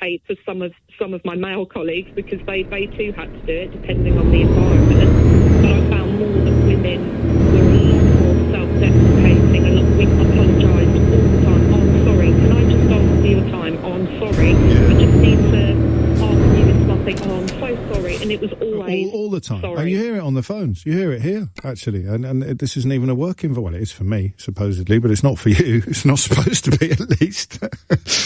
paid for some of my male colleagues because they too had to do it, depending on the environment. But I found more that women were a lot more self-deprecating. A lot, we apologised all the time. Oh, I'm sorry. Can I just ask for your time? Oh, I'm sorry. Yeah. I just need to ask you this one thing. Oh, I'm so sorry. And it was always all the time. sorry. And you hear it on the phones. You hear it here, actually. And this isn't even a working for, well, it is for me, supposedly, but it's not for you. It's not supposed to be, at least.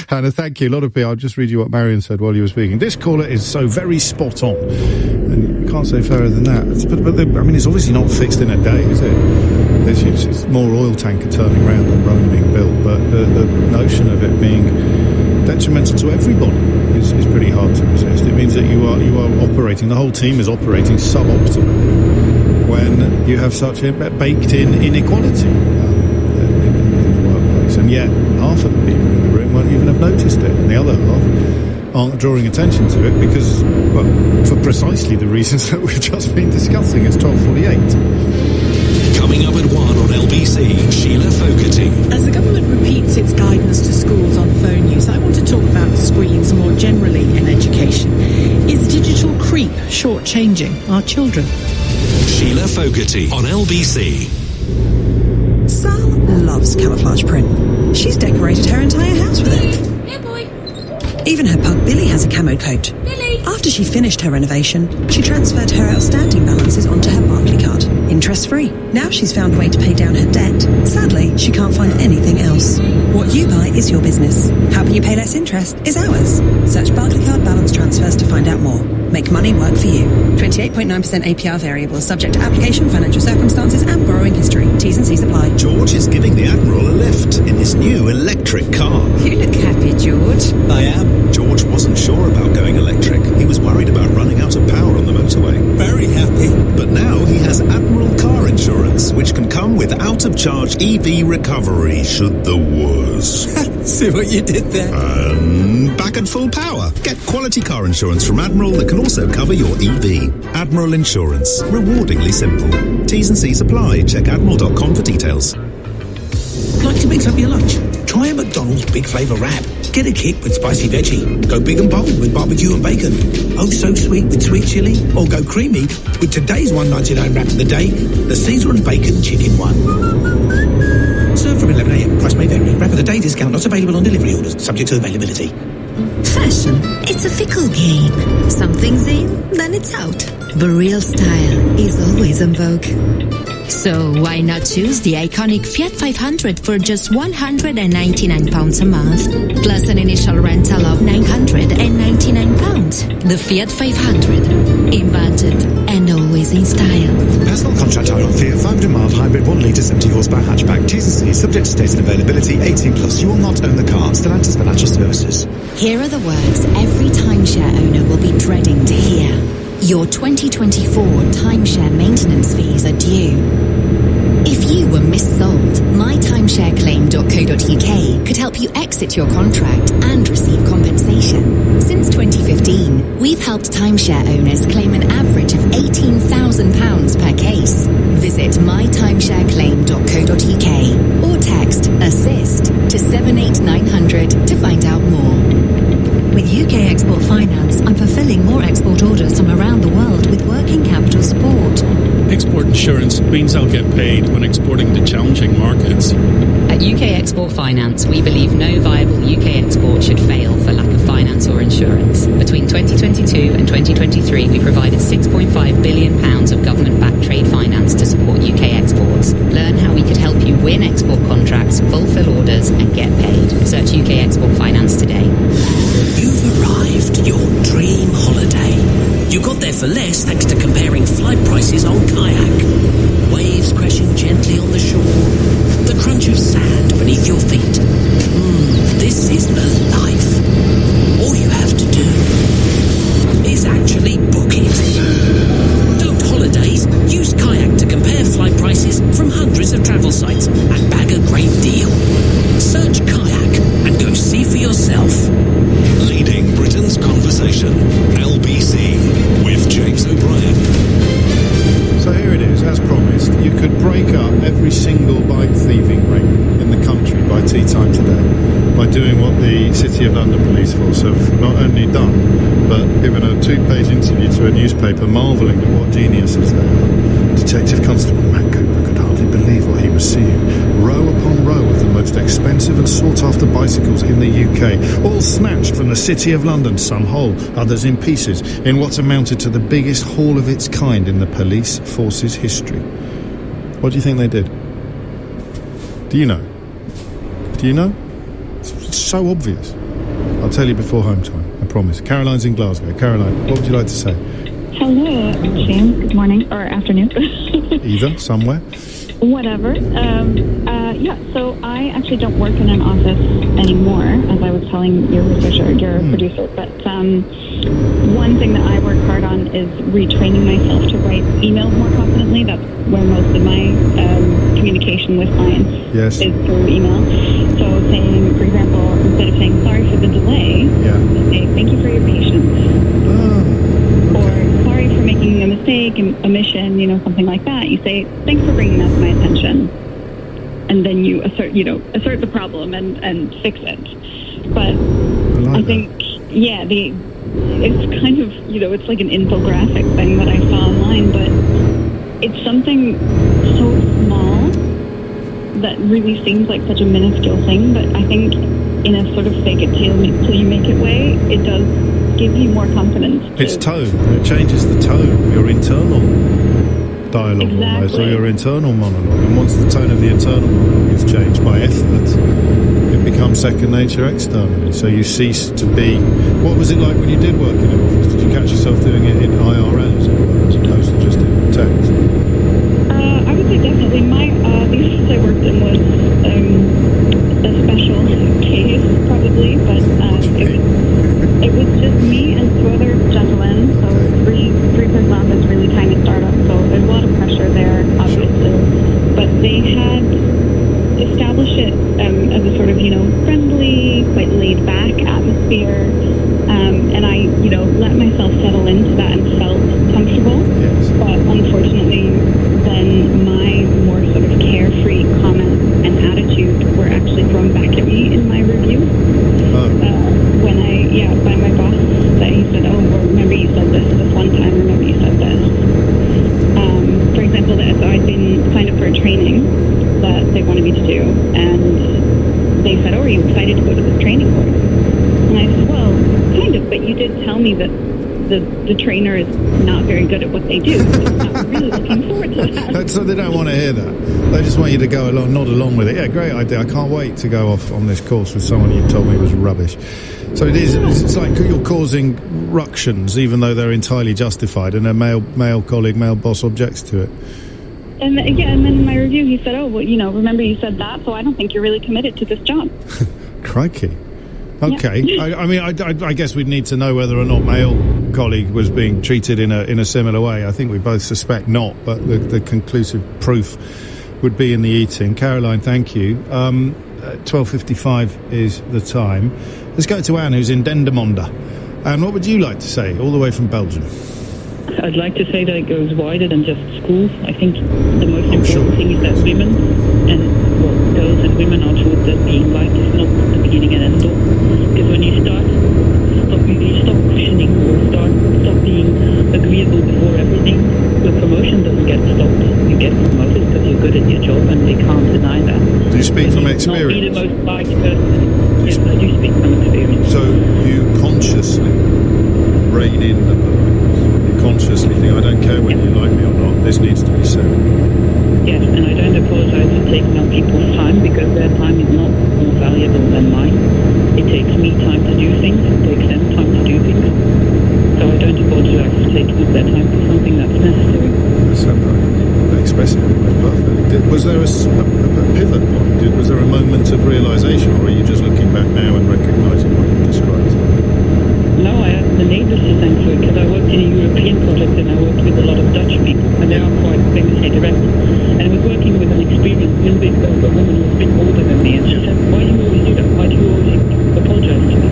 Hannah, thank you. A lot of people, I'll just read you what Marion said while you were speaking. This caller is so very spot on. And you can't say fairer than that. But it's obviously not fixed in a day, is it? It's more oil tanker turning around than Rome being built. But the notion of it being detrimental to everybody is pretty hard to resist. It means that you are operating, the whole team is operating suboptimally when you have such a baked-in inequality in the workplace. And yet, half of the people in the room won't even have noticed it, and the other half aren't drawing attention to it because, well, for precisely the reasons that we've just been discussing. It's 12:48. Coming up at 1 on LBC, Sheila Fogarty. As the government repeats its guidance to schools on phone use, I want to talk about screens more generally in education. Is digital creep shortchanging our children? Sheila Fogarty on LBC. Sal loves camouflage print. She's decorated her entire house with it. Yeah, boy. Even her pug Billy has a camo coat. Billy. After she finished her renovation, she transferred her outstanding balances onto her Barclaycard, interest-free. Now she's found a way to pay down her debt. Sadly, she can't find anything else. What you buy is your business. Helping you pay less interest is ours. Search Barclaycard balance transfers to find out more. Make money work for you. 28.9% APR variable, subject to application, financial circumstances and borrowing history. T's and C's apply. George is giving the Admiral a lift in his new electric car. You look happy, George. I am. George wasn't sure about going electric. He was worried about running out of power on the motorway. Very happy. But now he has Admiral car insurance, which can come with out-of-charge EV recovery should the worst. See what you did there? Back at full power. Get quality car insurance from Admiral that can also cover your EV. Admiral Insurance. Rewardingly simple. T's and C's apply. Check admiral.com for details. Like to mix up your lunch? Try a McDonald's Big Flavour Wrap. Get a kick with spicy veggie. Go big and bold with barbecue and bacon. Oh, so sweet with sweet chilli. Or go creamy with today's $1.99 wrap of the day, the Caesar and Bacon Chicken one. Served from 11 a.m. Price may vary. Wrap of the day discount not available on delivery orders. Subject to availability. Fashion, it's a fickle game. Something's in, then it's out. But real style is always in vogue. So why not choose the iconic Fiat 500 for just £199 a month, plus an initial rental of £999. The Fiat 500, in budget and always in style. Personal contract hire on Fiat 500 mild hybrid 1 litre 70 horsepower hatchback. T's and C's subject to stated availability. 18 plus. You will not own the car. Stellantis Financial Services. Here are the words every timeshare owner will be dreading to hear. Your 2024 timeshare maintenance fees are due. If you were missold, mytimeshareclaim.co.uk could help you exit your contract and receive compensation. Since 2015, we've helped timeshare owners claim an average of £18,000 per case. Visit mytimeshareclaim.co.uk or text ASSIST to 78900 to find out more. With UK Export Finance, I'm fulfilling more export orders from around the world with working capital support. Export insurance means I'll get paid when exporting to challenging markets. At UK Export Finance, we believe no viable UK export should fail for lack of finance or insurance. Between 2022 and 2023, we provided £6.5 billion of government-backed trade finance to support UK exports. Learn how we could help you win export contracts, fulfill orders, and get paid. Search UK Export Finance today. You've arrived, your dream holiday. You got there for less thanks to comparing flight prices on Kayak. Waves crashing gently on the shore. The crunch of sand beneath your feet. This is the life. All you have to do is actually book it. Don't holidays. Use Kayak to compare flight prices from hundreds of travel sites and bag a great deal. Search Kayak and go see for yourself. Leading Britain's conversation. LBC with James O'Brien. So here it is, as promised. You could break up every single bike thieving ring in the country by tea time today by doing what the city City of London Police Force have not only done, but given a 2-page interview to a newspaper marvelling at what geniuses they are. Detective Constable Matt Cooper could hardly believe what he was seeing. Row upon row of the most expensive and sought-after bicycles in the UK, all snatched from the City of London, some whole, others in pieces, in what amounted to the biggest haul of its kind in the police force's history. What do you think they did? Do you know? Do you know? It's so obvious. I'll tell you before home time, I promise. Caroline's in Glasgow. Caroline, what would you like to say? Hello, James. Good morning, or afternoon. Either, somewhere. Whatever. So I actually don't work in an office anymore, as I was telling your researcher, your producer. But one thing that I work hard on is retraining myself to write emails more confidently. That's where most of my communication with clients is through email. So saying, for example, instead of saying sorry for the delay, say thank you for your patience. Or sorry for making a mistake, an omission, something like that. You say, thanks for bringing that to my attention. And then you assert the problem and fix it. But I think, it's kind of, it's like an infographic thing that I saw online, but it's something so small that really seems like such a minuscule thing, but I think in a sort of fake it till you make it way, it does give you more confidence. It's tone. It changes the tone of your internal dialogue almost, or your internal monologue. And once the tone of the internal monologue is changed by effort, it becomes second nature externally. So you cease to be... What was it like when you did work in an office? Did you catch yourself doing it in IRL as opposed to just in text? I would say definitely. The office I worked in was a special case, probably, but it was just me and two other gentlemen, so three-person office, really tiny startup, so there's a lot of pressure there, obviously. But they had established it as a sort of, friendly, quite laid-back atmosphere, and I, let myself settle into that and felt comfortable. Yes. But unfortunately, then my more sort of carefree comments and attitude were actually thrown back at me in my review. By my boss, that he said, remember you said this one time, remember you said this. For example, so I'd been signed up for a training that they wanted me to do, and they said, are you excited to go to this training course? And I said, well, kind of, but you did tell me that the trainer is not very good at what they do, so I'm not really looking forward to that. So they don't want to hear that. They just want you to go along, nod along with it. Yeah, great idea. I can't wait to go off on this course with someone you told me was rubbish. So it's like you're causing ructions, even though they're entirely justified, and a male colleague, male boss objects to it. And then in my review, he said, remember you said that, so I don't think you're really committed to this job. Crikey. Okay. Yeah. I guess we'd need to know whether or not male colleague was being treated in a similar way. I think we both suspect not, but the conclusive proof would be in the eating. Caroline, thank you. 12:55 is the time. Let's go to Anne, who's in Dendermonde. Anne, what would you like to say, all the way from Belgium? I'd like to say that it goes wider than just schools. I think the most important thing is that women and girls and women are taught that being right is not the beginning and end all. Because when you stop questioning or stop being agreeable before everything, the promotion doesn't get stopped. You get promoted because you're good at your job, and they can't deny that. Do you speak from experience? Not be the most liked person. Yes, I do speak from experience. So you consciously rein in the politeness. You consciously think, I don't care whether you like me or not, this needs to be said. Yes, and I don't apologize for taking up people's time, because their time is not more valuable than mine. It takes me time to do things, it takes them time to do things. So I don't apologize for taking up their time for something that's necessary. That's so perfect. They express it perfectly. Was there a pivot point? Was there a moment of realisation, or are you just looking back now and recognising what you described? No, I have the neighbours to thank for it, because I worked in a European project and I worked with a lot of Dutch people, and they are quite famously direct. And I was working with an experienced little bit of a woman who was a bit older than me, and she said, why do you always do that? Why do you always apologise to me?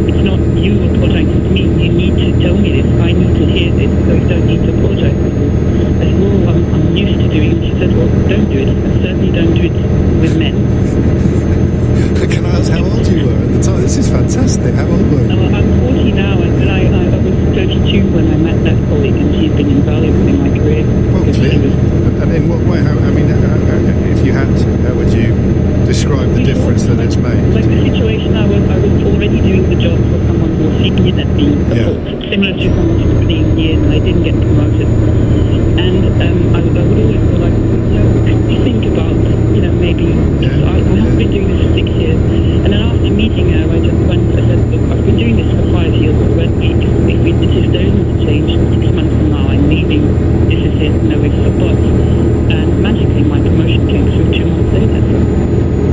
It's not you apologising to me. You need to tell me this. I need to hear this, so you don't need to apologise to me. I said, well, I'm used to doing it. She said, well, don't do it, and certainly don't do it with men. Can I ask how old you were at the time? This is fantastic. How old were you? I'm 40 now, and I was 32 when I met that colleague, and she's been invaluable in my career. Well, clearly. And in what way? If you had to, how would you describe the difference that it's made? Like the situation, I was already doing the job for someone more senior than me, similar to someone who's been years, and I didn't get promoted. And I would always go like, think about, maybe I have been doing this for 6 years. And then after meeting her, I just went. I said, look, I've been doing this for 5 years already. If there isn't a change 6 months from now, I'm leaving. This is it. No ifs or buts. And magically, my promotion came through 2 months later.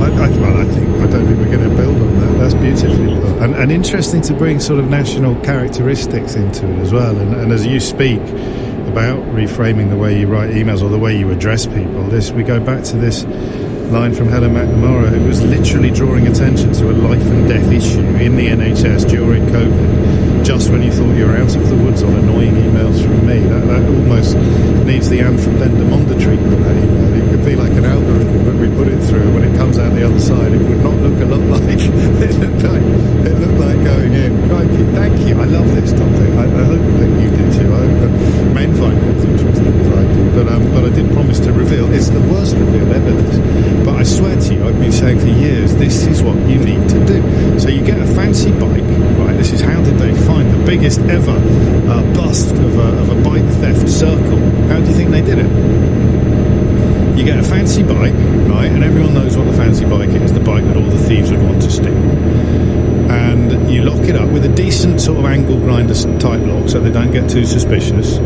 I don't think we're going to build on that. That's beautifully put. And interesting to bring sort of national characteristics into it as well. And as you speak about reframing the way you write emails or the way you address people, we go back to this line from Helen McNamara, who was literally drawing attention to a life and death issue in the NHS during COVID, just when you thought you were out of the woods on annoying emails from me. That almost needs the Anthem-Dendermonde treatment, that email. It could be like an algorithm that we put it through. When it comes out the other side, it would not look a lot like it looked like going in. Crikey, thank you. I love this topic. I hope that you do too. I hope that men find it as interesting as I do. But I did promise to reveal. It's the worst reveal ever, this. But I swear to you, I've been saying for years, this is what you need to do. So you get a fancy bike, right? This is how did they find the biggest ever bust of a bike theft circle. How do you think they did it? You get a fancy bike, right? And everyone knows what the fancy bike is, the bike that all the thieves would want to steal. And you lock it up with a decent sort of angle grinder type lock so they don't get too suspicious.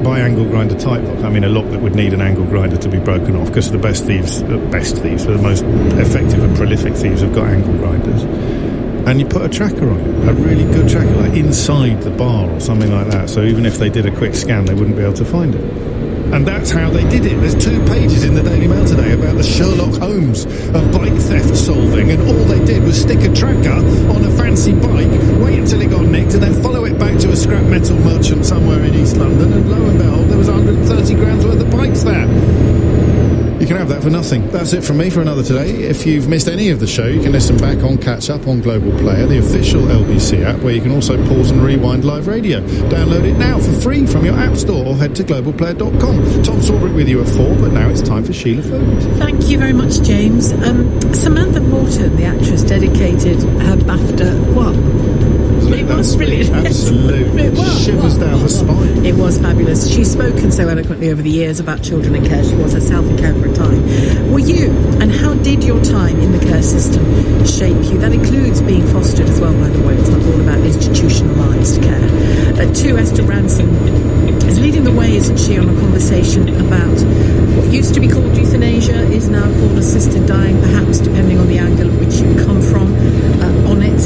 By angle grinder type lock, I mean a lock that would need an angle grinder to be broken off, because the best thieves, the most effective and prolific thieves have got angle grinders. And you put a tracker on it, a really good tracker, like inside the bar or something like that, so even if they did a quick scan, they wouldn't be able to find it. And that's how they did it. There's 2 pages in the Daily Mail today about the Sherlock Holmes of bike theft solving, and all they did was stick a tracker on a fancy bike, wait until it got nicked, and then follow it back to a scrap metal merchant somewhere in East London, and lo and behold, there was 130 grand's worth of bikes there. You can have that for nothing. That's it from me for another today. If you've missed any of the show, you can listen back on Catch Up on Global Player, the official LBC app, where you can also pause and rewind live radio. Download it now for free from your app store or head to globalplayer.com. Tom Sawbrick with you at 4, but now it's time for Sheila Food. Thank you very much, James. Samantha Morton, the actress, dedicated her BAFTA, what? It was brilliant. Absolutely. Shivers down the spine. It was fabulous. She's spoken so eloquently over the years about children in care. She was herself in care for a time. Were you, and how did your time in the care system shape you? That includes being fostered as well, by the way. It's not all about institutionalised care. Esther Ransom is leading the way, isn't she, on a conversation about what used to be called euthanasia is now called assisted dying, perhaps, depending on the angle at which you come from on it.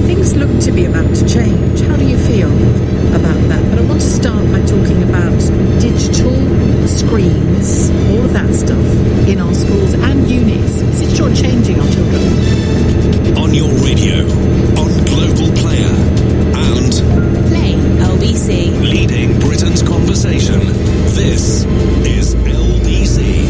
Things look to be about to change. How do you feel about that? But I want to start by talking about digital screens, all of that stuff in our schools and unis. Is it shortchanging our children? On your radio, on Global Player, and Play LBC. leading Britain's conversation. This is LBC.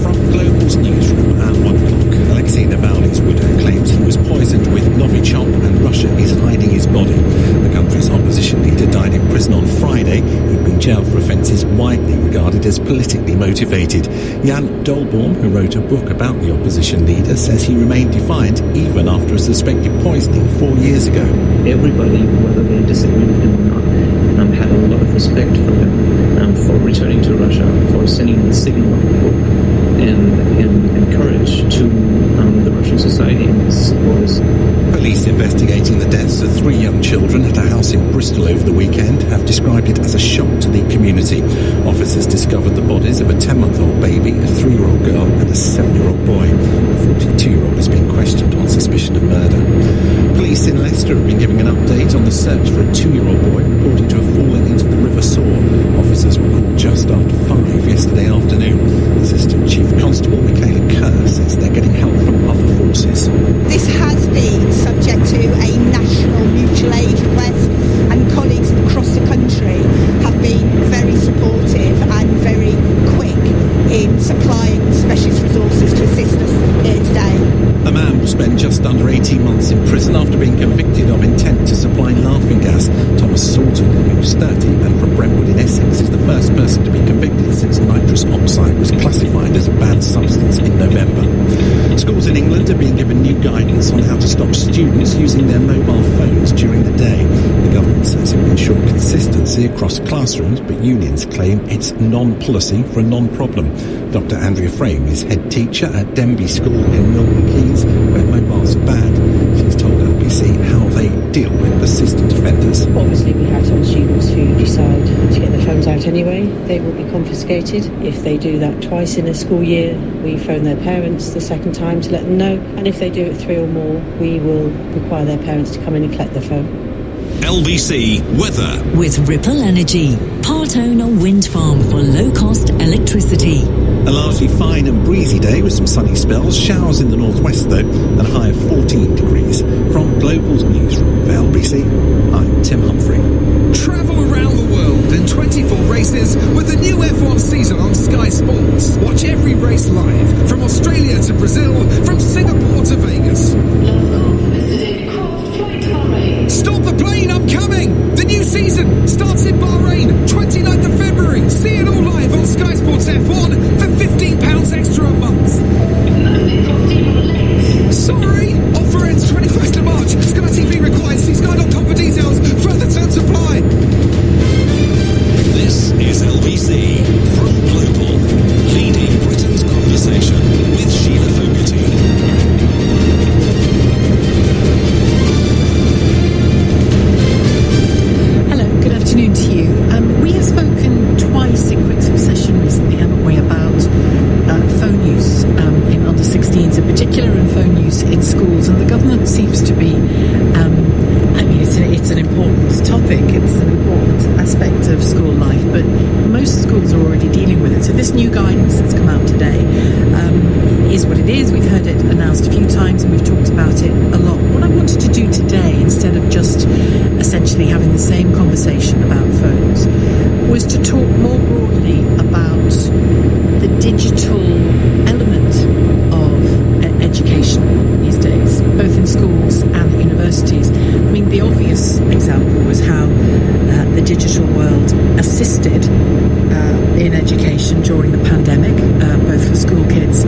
From Global's newsroom at 1 o'clock. Alexei Navalny's widow claims he was poisoned with Novichok and Russia is hiding his body. The country's opposition leader died in prison on Friday. He'd been jailed for offences widely regarded as politically motivated. Jan Dolborn, who wrote a book about the opposition leader, says he remained defiant even after a suspected poisoning 4 years ago. Everybody, whether they disagree with him or not, had a lot of respect for him, for returning to Russia, for sending the signal of the book and courage to the Russian society and its supporters. Police investigating the deaths of 3 young children at a house in Bristol over the weekend have described it as a shock to the community. Officers discovered the bodies of a 10-month-old baby, a 3-year-old girl and a 7-year-old boy. A 42-year-old is being questioned on suspicion of murder. Police in Leicester have been giving an update on the search for a 2-year-old boy reported to have fallen into the River Soar. Officers were called just after 5 yesterday afternoon. Assistant Chief Constable Michaela Kerr says they're getting help from other forces. This has been subject to a national mutual aid request, and colleagues across the country have been very supportive and very quick in supplying specialist resources to been convicted of intent to supply laughing gas. Thomas Salton, who's 30 and from Brentwood in Essex, is the first person to be convicted since nitrous oxide was classified as a banned substance in November. Schools in England are being given new guidance on how to stop students using their mobile phones during the day. The government says it will ensure consistency across classrooms, but unions claim it's non-policy for a non-problem. Dr. Andrea Frame is head teacher at Denby School in Milton Keynes, where mobiles are banned. She's told LBC how they deal with persistent offenders. Obviously, we have some students who decide to get their phones out anyway. They will be confiscated. If they do that twice in a school year, we phone their parents the second time to let them know. And if they do it 3 or more, we will require their parents to come in and collect their phone. LBC Weather. With Ripple Energy, part-owner wind farm for low-cost electricity. A largely fine and breezy day with some sunny spells, showers in the northwest though, and a high of 14 degrees. From Global's newsroom for LBC, I'm Tim Humphrey. Travel around the world in 24 races with the new F1 season on Sky Sports. Watch every race live, from Australia to Brazil, from Singapore to Vegas. Stop the plane, I'm coming! The new season starts in Bahrain, 29th of February. See it all live on Sky Sports F1 for £15 extra a month. Sorry, offer ends 21st of March. Sky TV required. See sky.com for details. Further terms apply. This is LBC from Global, leading Britain's conversation with Sheila Fogarty. Afternoon to you. We have spoken twice in quick succession recently, haven't we, about phone use in under 16s in particular, and phone use in schools. And the government seems to be, it's an important topic, it's an important aspect of school life, but most schools are already dealing with it. So this new guidance that's come out today is what it is. We've heard it announced a few times and we've talked about it a lot. What I wanted to do today, instead of just essentially having the same conversation about phones, was to talk more broadly about the digital element of education these days, both in schools and at universities. I mean, the obvious example was how the digital world assisted in education during the pandemic, both for school kids.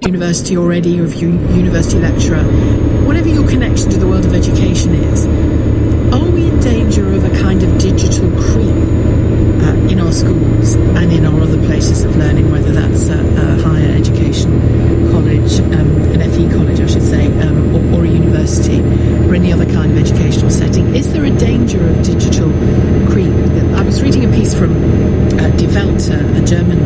University already, or if you're a university lecturer, whatever your connection to the world of education is, are we in danger of a kind of digital creep in our schools and in our other places of learning, whether that's a higher education college, an FE college I should say, or a university, or any other kind of educational setting? Is there a danger of digital creep? I was reading a piece from Die Welt, a German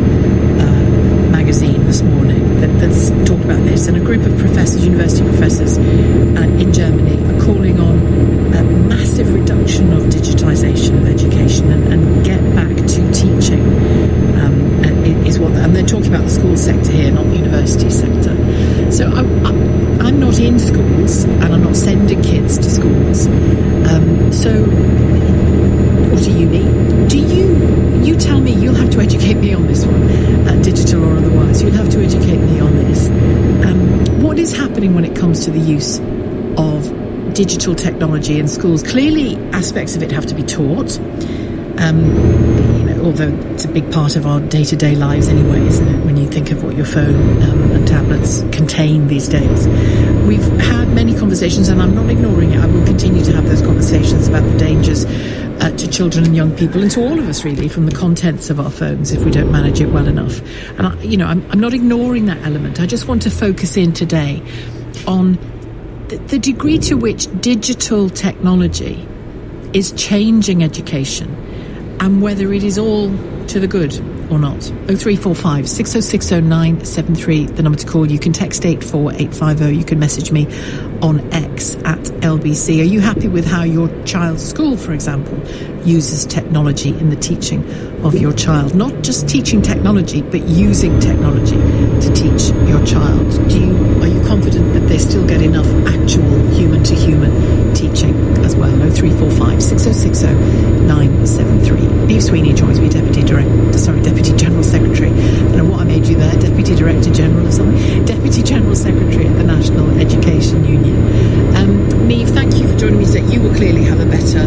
magazine this morning that's talked about this, and a group of professors, university professors in Germany, are calling on a massive reduction of digitization of education and get back to teaching is what, and they're talking about the school sector here, not the university sector. So I'm not in schools and I'm not sending kids to schools, so or to uni. You tell me, you'll have to educate me on this one, digital or otherwise. You'll have to educate me on this. What is happening when it comes to the use of digital technology in schools? Clearly, aspects of it have to be taught, although it's a big part of our day-to-day lives anyway, isn't it, when you think of what your phone and tablets contain these days. We've had many conversations, and I'm not ignoring it. I will continue to have those conversations about the dangers to children and young people, and to all of us really, from the contents of our phones if we don't manage it well enough. And I'm not ignoring that element. I just want to focus in today on the degree to which digital technology is changing education and whether it is all to the good or not. 0345 6060 the number to call. You can text 84850. You can message me on X at LBC. Are you happy with how your child's school, for example, uses technology in the teaching of your child? Not just teaching technology, but using technology to teach your child. Are you confident that they still get enough actual human-to-human teaching as well? 0345 6060 973. Eve Sweeney joins me, Deputy General Secretary. I don't know what I made you there, Deputy Director General or something. Deputy General Secretary at the National Education Union. Niamh, thank you for joining me today. You will clearly have a better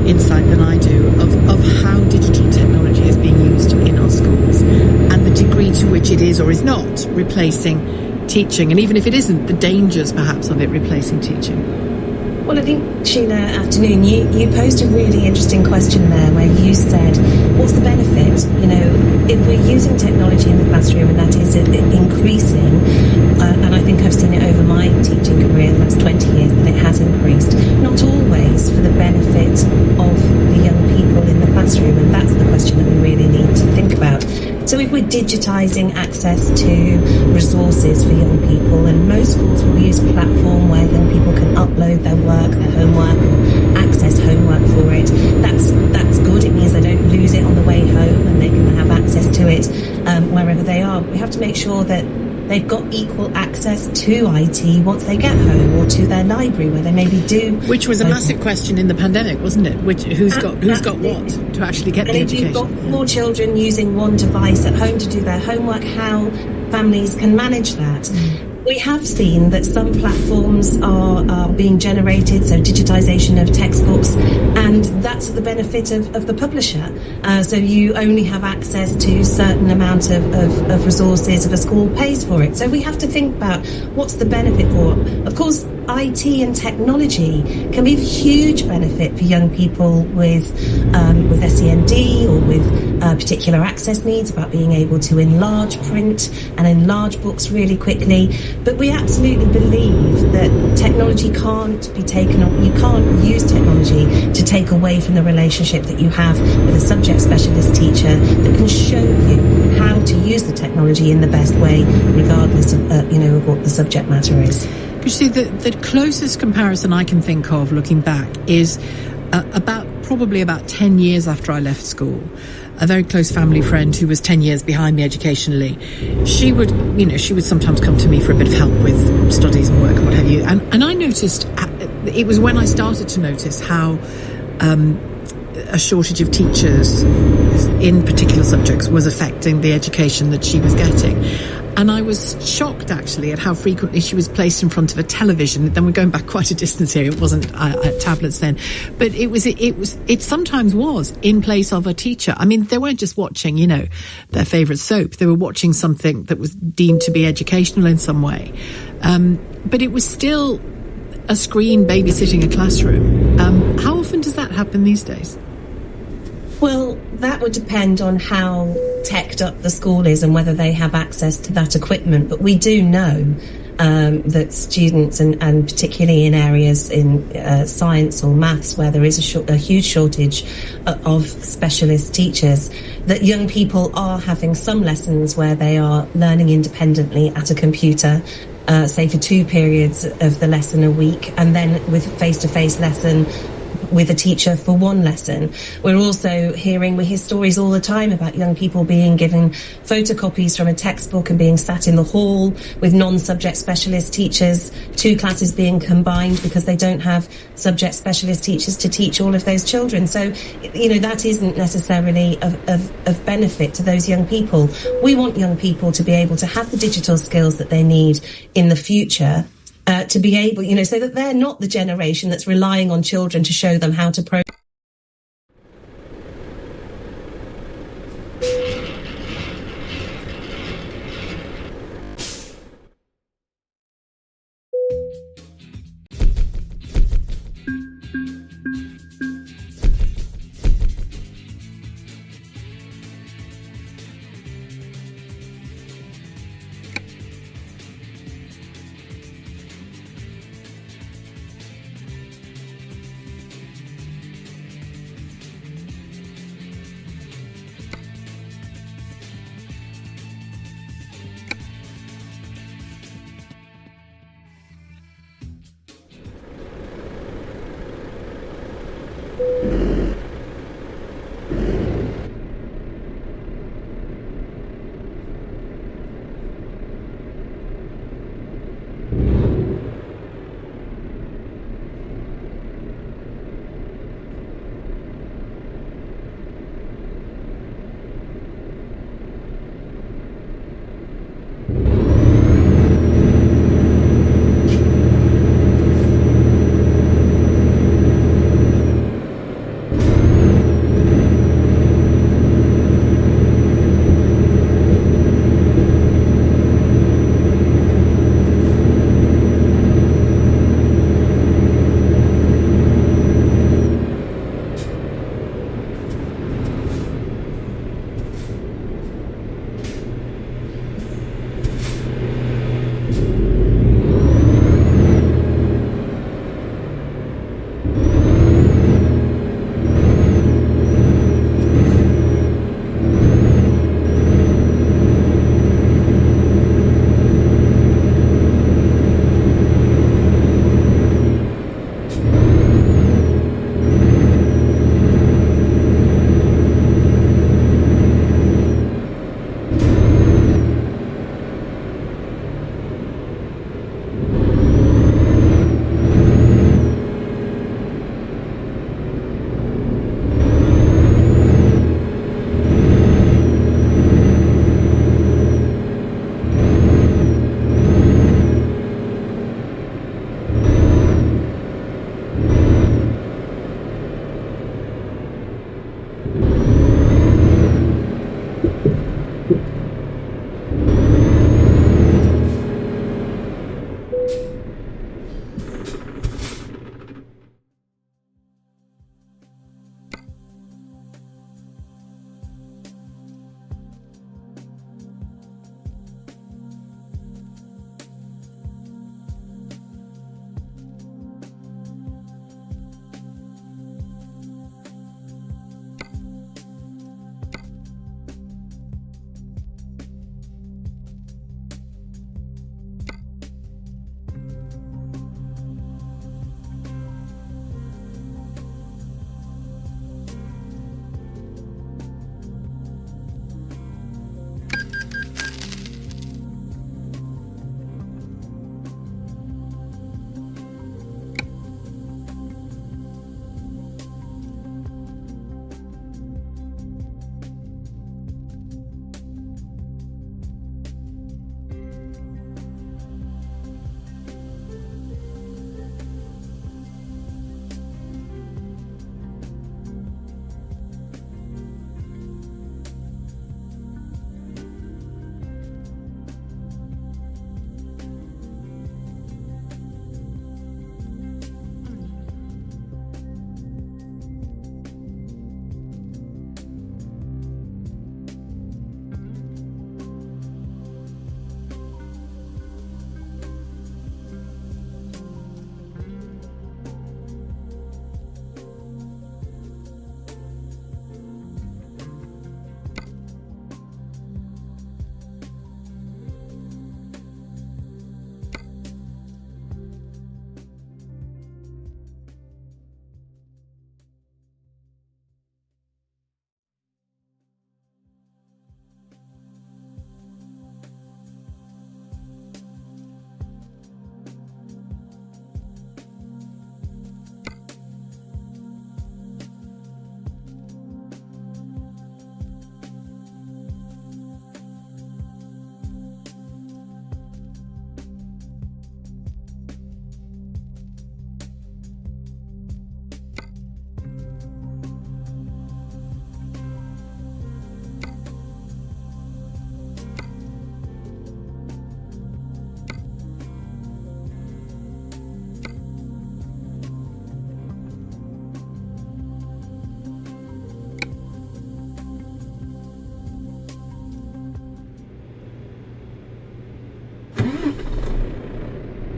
insight than I do of how digital technology is being used in our schools and the degree to which it is or is not replacing teaching, and even if it isn't, the dangers perhaps of it replacing teaching. Well, I think, Sheila, afternoon, you posed a really interesting question there where you said, what's the benefit? You know, if we're using technology in the classroom and that is increasing, and I think I've seen it over my teaching career, the last 20 years, that it has increased, not always for the benefit of the young people in the classroom, and that's the question that we really need to think about. So if we're digitising access to resources for young people, and most schools will use a platform where young people can upload their work, their homework, or access homework for it, that's good. It means they don't lose it on the way home and they can have access to it wherever they are. We have to make sure that they've got equal access to IT once they get home, or to their library where they maybe do. Which was a massive question in the pandemic, wasn't it? Who's got what to actually get the education? And if you've got 4 children using one device at home to do their homework, how families can manage that. We have seen that some platforms are being generated, so digitisation of textbooks, and that's the benefit of the publisher. So you only have access to a certain amount of resources if a school pays for it. So we have to think about what's the benefit for. Of course, IT and technology can be a huge benefit for young people with SEND or with particular access needs, about being able to enlarge print and enlarge books really quickly. But we absolutely believe that technology can't be taken, or you can't use technology to take away from the relationship that you have with a subject specialist teacher that can show you how to use the technology in the best way, regardless of of what the subject matter is. You see, the closest comparison I can think of, looking back, is probably about 10 years after I left school. A very close family friend who was 10 years behind me educationally, she would sometimes come to me for a bit of help with studies and work and what have you. And I noticed, it was when I started to notice how a shortage of teachers in particular subjects was affecting the education that she was getting. And I was shocked, actually, at how frequently she was placed in front of a television. Then we're going back quite a distance here. It wasn't tablets then, but it sometimes was in place of a teacher. I mean, they weren't just watching, their favourite soap. They were watching something that was deemed to be educational in some way. But it was still a screen babysitting a classroom. How often does that happen these days? Well, that would depend on how teched up the school is and whether they have access to that equipment. But we do know that students, and particularly in areas in science or maths where there is a huge shortage of specialist teachers, that young people are having some lessons where they are learning independently at a computer, say for 2 periods of the lesson a week, and then with a face-to-face lesson with a teacher for 1 lesson. We hear stories all the time about young people being given photocopies from a textbook and being sat in the hall with non-subject specialist teachers, 2 classes being combined because they don't have subject specialist teachers to teach all of those children. So, that isn't necessarily of benefit to those young people. We want young people to be able to have the digital skills that they need in the future, to be able, so that they're not the generation that's relying on children to show them how to program.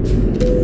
F1.